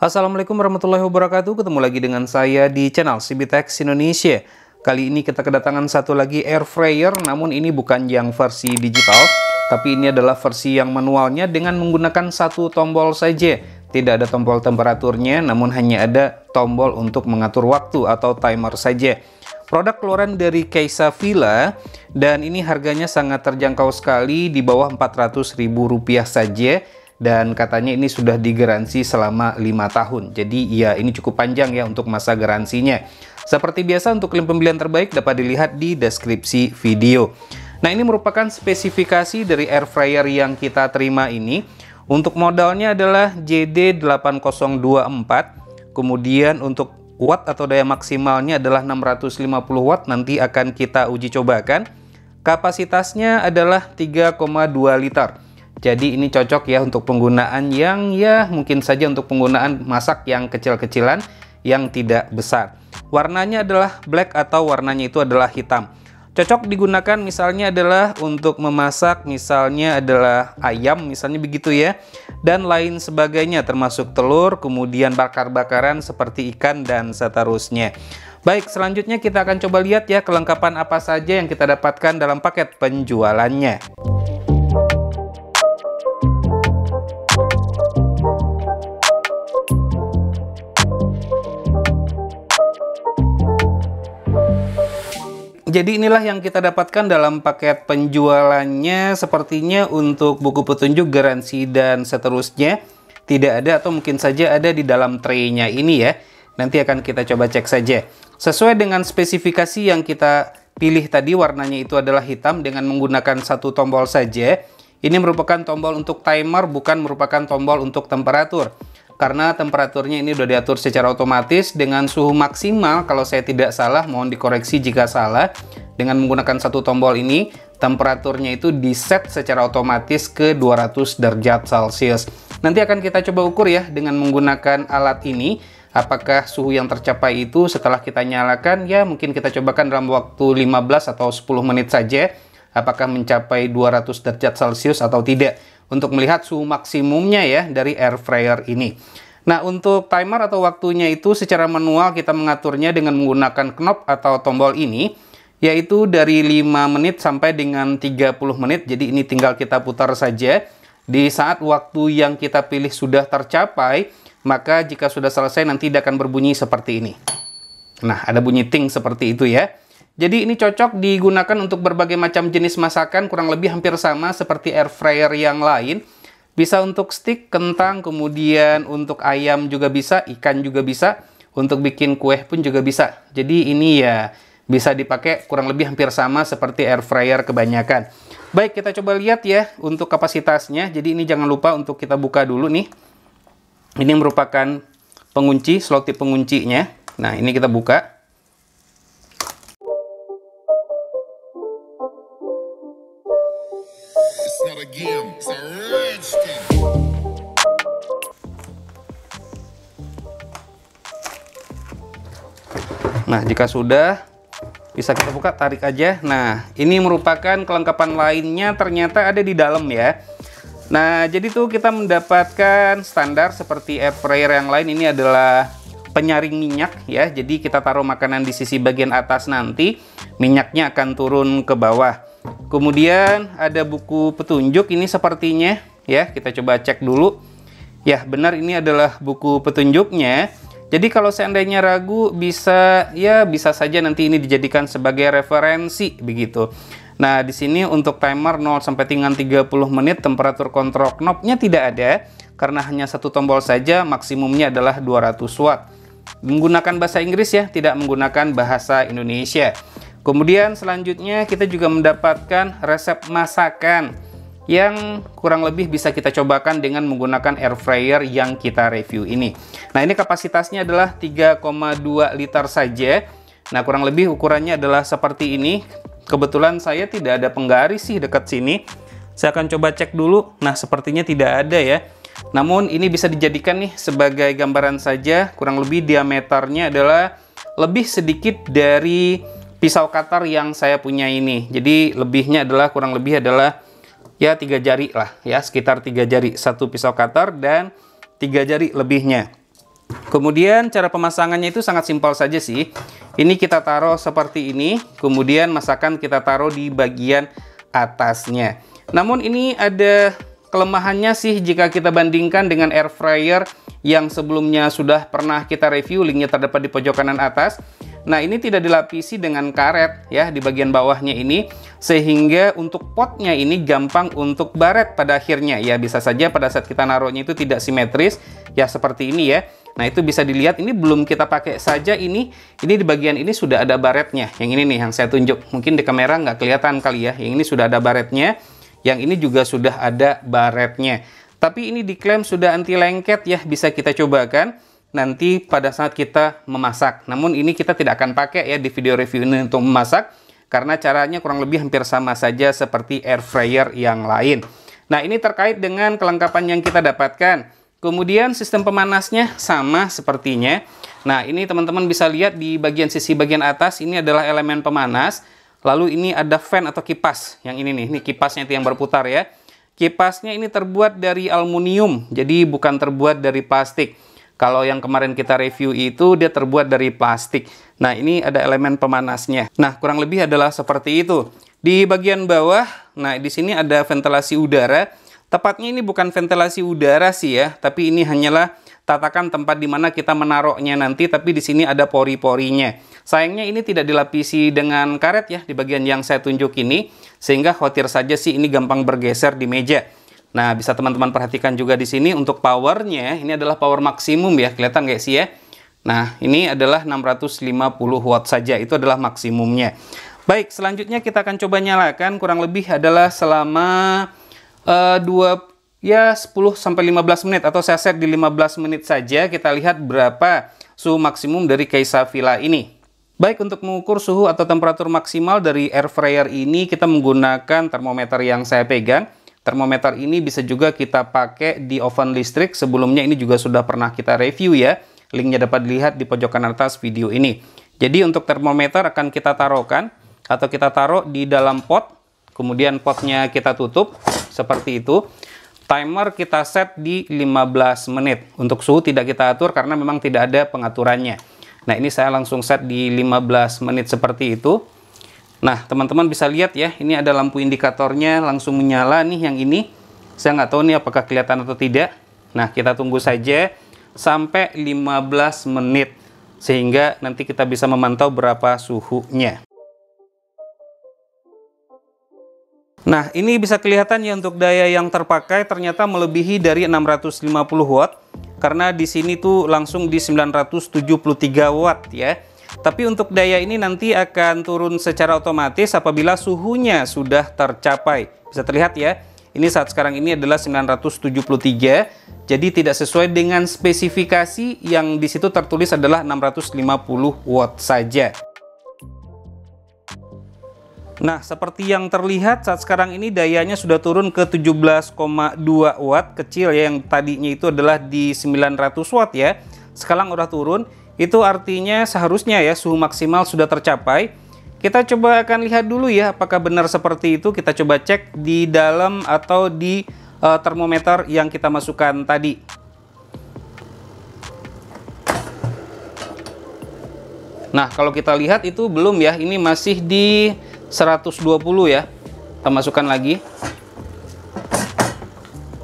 Assalamualaikum warahmatullahi wabarakatuh. Ketemu lagi dengan saya di channel CBTech Indonesia. Kali ini kita kedatangan satu lagi air fryer, namun ini bukan yang versi digital, tapi ini adalah versi yang manualnya dengan menggunakan satu tombol saja. Tidak ada tombol temperaturnya, namun hanya ada tombol untuk mengatur waktu atau timer saja. Produk keluaran dari Keisa Villa, dan ini harganya sangat terjangkau sekali, di bawah Rp400.000 saja. Dan katanya ini sudah digaransi selama 5 tahun. Jadi ya ini cukup panjang ya untuk masa garansinya. Seperti biasa untuk link pembelian terbaik dapat dilihat di deskripsi video. Nah, ini merupakan spesifikasi dari air fryer yang kita terima ini. Untuk modalnya adalah JD8024. Kemudian untuk watt atau daya maksimalnya adalah 650 watt. Nanti akan kita uji cobakan. Kapasitasnya adalah 3,2 liter. Jadi ini cocok ya untuk penggunaan yang ya mungkin saja untuk penggunaan masak yang kecil-kecilan yang tidak besar. Warnanya adalah black atau warnanya itu adalah hitam. Cocok digunakan misalnya adalah untuk memasak, misalnya adalah ayam misalnya begitu ya. Dan lain sebagainya termasuk telur, kemudian bakar-bakaran seperti ikan dan seterusnya. Baik, selanjutnya kita akan coba lihat ya kelengkapan apa saja yang kita dapatkan dalam paket penjualannya. Jadi inilah yang kita dapatkan dalam paket penjualannya. Sepertinya untuk buku petunjuk, garansi, dan seterusnya tidak ada, atau mungkin saja ada di dalam tray-nya ini ya. Nanti akan kita coba cek saja. Sesuai dengan spesifikasi yang kita pilih tadi, warnanya itu adalah hitam dengan menggunakan satu tombol saja. Ini merupakan tombol untuk timer, bukan merupakan tombol untuk temperatur. Karena temperaturnya ini sudah diatur secara otomatis dengan suhu maksimal, kalau saya tidak salah, mohon dikoreksi jika salah. Dengan menggunakan satu tombol ini, temperaturnya itu di-set secara otomatis ke 200 derajat Celcius. Nanti akan kita coba ukur ya dengan menggunakan alat ini, apakah suhu yang tercapai itu setelah kita nyalakan, ya mungkin kita cobakan dalam waktu 15 atau 10 menit saja, apakah mencapai 200 derajat Celcius atau tidak, untuk melihat suhu maksimumnya ya dari air fryer ini. Nah, untuk timer atau waktunya itu secara manual kita mengaturnya dengan menggunakan knob atau tombol ini, yaitu dari 5 menit sampai dengan 30 menit. Jadi ini tinggal kita putar saja. Di saat waktu yang kita pilih sudah tercapai, maka jika sudah selesai nanti dia akan berbunyi seperti ini. Nah, ada bunyi ting seperti itu ya. Jadi ini cocok digunakan untuk berbagai macam jenis masakan, kurang lebih hampir sama seperti air fryer yang lain. Bisa untuk steak, kentang, kemudian untuk ayam juga bisa, ikan juga bisa, untuk bikin kue pun juga bisa. Jadi ini ya bisa dipakai kurang lebih hampir sama seperti air fryer kebanyakan. Baik, kita coba lihat ya untuk kapasitasnya. Jadi ini jangan lupa untuk kita buka dulu nih. Ini merupakan pengunci, selotip penguncinya. Nah, ini kita buka. Nah, jika sudah, bisa kita buka, tarik aja. Nah, ini merupakan kelengkapan lainnya ternyata ada di dalam ya. Nah, jadi tuh kita mendapatkan standar seperti air fryer yang lain. Ini adalah penyaring minyak ya. Jadi kita taruh makanan di sisi bagian atas, nanti minyaknya akan turun ke bawah. Kemudian ada buku petunjuk ini sepertinya ya. Kita coba cek dulu. Ya, benar ini adalah buku petunjuknya. Jadi kalau seandainya ragu, bisa saja nanti ini dijadikan sebagai referensi begitu. Nah, di sini untuk timer 0 sampai dengan 30 menit, temperatur kontrol knobnya tidak ada karena hanya satu tombol saja, maksimumnya adalah 200 watt. Menggunakan bahasa Inggris ya, tidak menggunakan bahasa Indonesia. Kemudian selanjutnya kita juga mendapatkan resep masakan yang kurang lebih bisa kita cobakan dengan menggunakan air fryer yang kita review ini. Nah, ini kapasitasnya adalah 3,2 liter saja. Nah, kurang lebih ukurannya adalah seperti ini. Kebetulan saya tidak ada penggaris sih dekat sini. Saya akan coba cek dulu. Nah, sepertinya tidak ada ya. Namun ini bisa dijadikan nih sebagai gambaran saja. Kurang lebih diameternya adalah lebih sedikit dari pisau cutter yang saya punya ini. Jadi lebihnya adalah kurang lebih adalah ya 3 jari lah ya, sekitar 3 jari satu pisau cutter dan 3 jari lebihnya. Kemudian cara pemasangannya itu sangat simpel saja sih. Ini kita taruh seperti ini, kemudian masakan kita taruh di bagian atasnya. Namun ini ada kelemahannya sih jika kita bandingkan dengan air fryer yang sebelumnya sudah pernah kita review, linknya terdapat di pojok kanan atas. Nah, ini tidak dilapisi dengan karet ya di bagian bawahnya ini, sehingga untuk potnya ini gampang untuk baret pada akhirnya. Ya, bisa saja pada saat kita naruhnya itu tidak simetris ya seperti ini ya. Nah, itu bisa dilihat ini belum kita pakai saja ini di bagian ini sudah ada baretnya. Yang ini nih yang saya tunjuk. Mungkin di kamera nggak kelihatan kali ya. Yang ini sudah ada baretnya. Yang ini juga sudah ada baretnya. Tapi ini diklaim sudah anti lengket ya, bisa kita cobakan nanti pada saat kita memasak. Namun ini kita tidak akan pakai ya di video review ini untuk memasak, karena caranya kurang lebih hampir sama saja seperti air fryer yang lain. Nah, ini terkait dengan kelengkapan yang kita dapatkan. Kemudian sistem pemanasnya sama sepertinya. Nah, ini teman-teman bisa lihat di bagian sisi bagian atas ini adalah elemen pemanas. Lalu ini ada fan atau kipas. Yang ini nih, ini kipasnya itu yang berputar ya. Kipasnya ini terbuat dari aluminium, jadi bukan terbuat dari plastik. Kalau yang kemarin kita review itu dia terbuat dari plastik. Nah, ini ada elemen pemanasnya. Nah, kurang lebih adalah seperti itu. Di bagian bawah, nah di sini ada ventilasi udara. Tepatnya ini bukan ventilasi udara sih ya, tapi ini hanyalah tatakan tempat di mana kita menaruhnya nanti, tapi di sini ada pori-porinya. Sayangnya ini tidak dilapisi dengan karet ya di bagian yang saya tunjuk ini, sehingga khawatir saja sih ini gampang bergeser di meja. Nah, bisa teman-teman perhatikan juga di sini untuk powernya, ini adalah power maksimum ya, kelihatan nggak sih ya? Nah, ini adalah 650 watt saja, itu adalah maksimumnya. Baik, selanjutnya kita akan coba nyalakan, kurang lebih adalah selama 10-15 menit, atau saya set di 15 menit saja, kita lihat berapa suhu maksimum dari Caesavilla ini. Baik, untuk mengukur suhu atau temperatur maksimal dari air fryer ini, kita menggunakan termometer yang saya pegang. Termometer ini bisa juga kita pakai di oven listrik. Sebelumnya ini juga sudah pernah kita review ya. Linknya dapat dilihat di pojok kanan atas video ini. Jadi untuk termometer akan kita taruhkan atau kita taruh di dalam pot. Kemudian potnya kita tutup seperti itu. Timer kita set di 15 menit. Untuk suhu tidak kita atur karena memang tidak ada pengaturannya. Nah, ini saya langsung set di 15 menit seperti itu. Nah, teman-teman bisa lihat ya, ini ada lampu indikatornya langsung menyala nih yang ini. Saya nggak tahu nih apakah kelihatan atau tidak. Nah, kita tunggu saja sampai 15 menit. Sehingga nanti kita bisa memantau berapa suhunya. Nah, ini bisa kelihatan ya untuk daya yang terpakai ternyata melebihi dari 650 watt. Karena di sini tuh langsung di 973 watt ya. Tapi untuk daya ini nanti akan turun secara otomatis apabila suhunya sudah tercapai. Bisa terlihat ya, ini saat sekarang ini adalah 973. Jadi tidak sesuai dengan spesifikasi yang di situ tertulis adalah 650 watt saja. Nah, seperti yang terlihat saat sekarang ini dayanya sudah turun ke 17,2 watt. Kecil ya, yang tadinya itu adalah di 900 watt ya. Sekarang udah turun. Itu artinya seharusnya ya suhu maksimal sudah tercapai. Kita coba akan lihat dulu ya apakah benar seperti itu. Kita coba cek di dalam atau di termometer yang kita masukkan tadi. Nah, kalau kita lihat itu belum ya, ini masih di 120 ya. Kita masukkan lagi.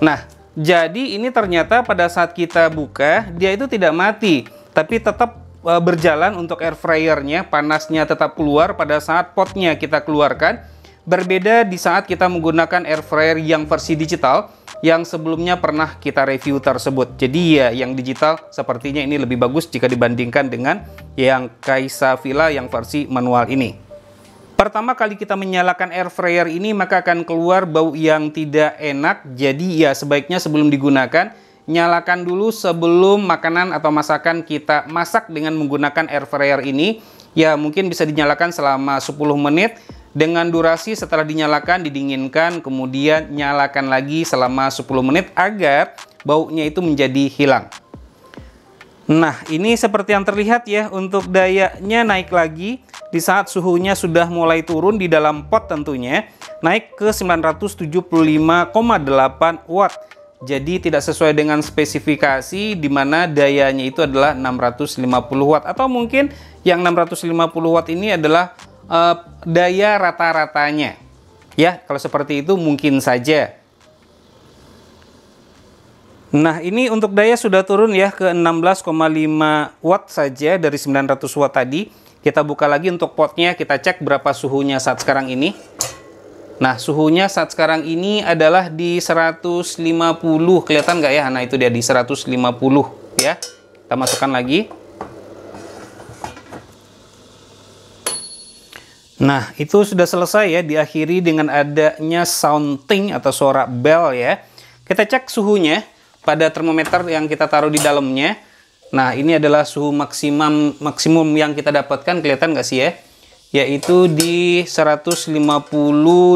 Nah, jadi ini ternyata pada saat kita buka dia itu tidak mati, tapi tetap berjalan untuk air fryernya, panasnya tetap keluar pada saat potnya kita keluarkan. Berbeda di saat kita menggunakan air fryer yang versi digital yang sebelumnya pernah kita review tersebut. Jadi ya yang digital sepertinya ini lebih bagus jika dibandingkan dengan yang Caesavilla yang versi manual ini. Pertama kali kita menyalakan air fryer ini maka akan keluar bau yang tidak enak. Jadi ya sebaiknya sebelum digunakan nyalakan dulu sebelum makanan atau masakan kita masak dengan menggunakan air fryer ini. Ya mungkin bisa dinyalakan selama 10 menit. Dengan durasi setelah dinyalakan didinginkan, kemudian nyalakan lagi selama 10 menit agar baunya itu menjadi hilang. Nah, ini seperti yang terlihat ya, untuk dayanya naik lagi di saat suhunya sudah mulai turun di dalam pot tentunya, naik ke 975,8 watt. Jadi tidak sesuai dengan spesifikasi di mana dayanya itu adalah 650 watt, atau mungkin yang 650 watt ini adalah daya rata-ratanya. Ya, kalau seperti itu mungkin saja. Nah, ini untuk daya sudah turun ya ke 16,5 watt saja dari 900 watt tadi. Kita buka lagi untuk potnya, kita cek berapa suhunya saat sekarang ini. Nah, suhunya saat sekarang ini adalah di 150. Kelihatan nggak ya? Nah, itu dia di 150 ya. Kita masukkan lagi. Nah, itu sudah selesai ya, diakhiri dengan adanya sounding atau suara bell ya. Kita cek suhunya pada termometer yang kita taruh di dalamnya. Nah, ini adalah suhu maksimum yang kita dapatkan, kelihatan nggak sih ya? Yaitu di 150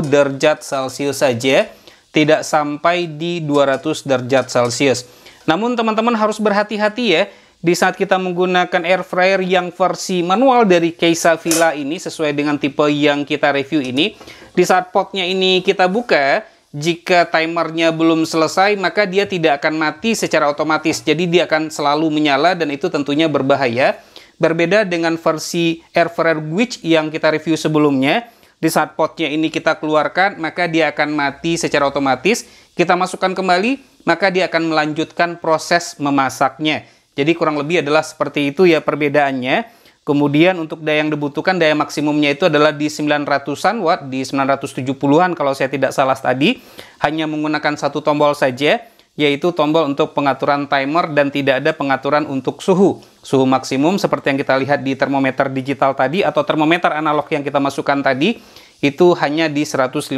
derajat Celcius saja, tidak sampai di 200 derajat Celcius. Namun teman-teman harus berhati-hati ya, di saat kita menggunakan air fryer yang versi manual dari Keisavilla ini, sesuai dengan tipe yang kita review ini, di saat potnya ini kita buka, jika timernya belum selesai, maka dia tidak akan mati secara otomatis. Jadi dia akan selalu menyala dan itu tentunya berbahaya. Berbeda dengan versi air fryer Gwich yang kita review sebelumnya, di saat potnya ini kita keluarkan, maka dia akan mati secara otomatis. Kita masukkan kembali, maka dia akan melanjutkan proses memasaknya. Jadi kurang lebih adalah seperti itu ya perbedaannya. Kemudian untuk daya yang dibutuhkan, daya maksimumnya itu adalah di 900-an watt, di 970-an kalau saya tidak salah tadi. Hanya menggunakan satu tombol saja, yaitu tombol untuk pengaturan timer dan tidak ada pengaturan untuk suhu. Suhu maksimum seperti yang kita lihat di termometer digital tadi atau termometer analog yang kita masukkan tadi, itu hanya di 150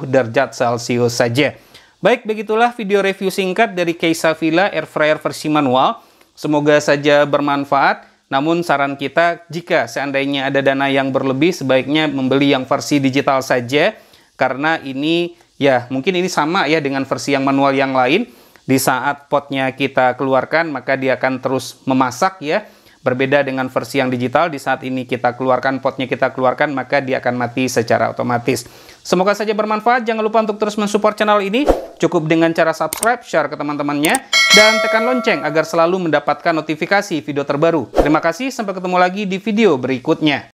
derajat Celcius saja. Baik, begitulah video review singkat dari Keisavilla air fryer versi manual. Semoga saja bermanfaat, namun saran kita jika seandainya ada dana yang berlebih sebaiknya membeli yang versi digital saja, karena ini ya mungkin ini sama ya dengan versi yang manual yang lain. Di saat potnya kita keluarkan maka dia akan terus memasak ya. Berbeda dengan versi yang digital, di saat ini kita keluarkan, potnya kita keluarkan, maka dia akan mati secara otomatis. Semoga saja bermanfaat. Jangan lupa untuk terus mensupport channel ini. Cukup dengan cara subscribe, share ke teman-temannya, dan tekan lonceng agar selalu mendapatkan notifikasi video terbaru. Terima kasih, sampai ketemu lagi di video berikutnya.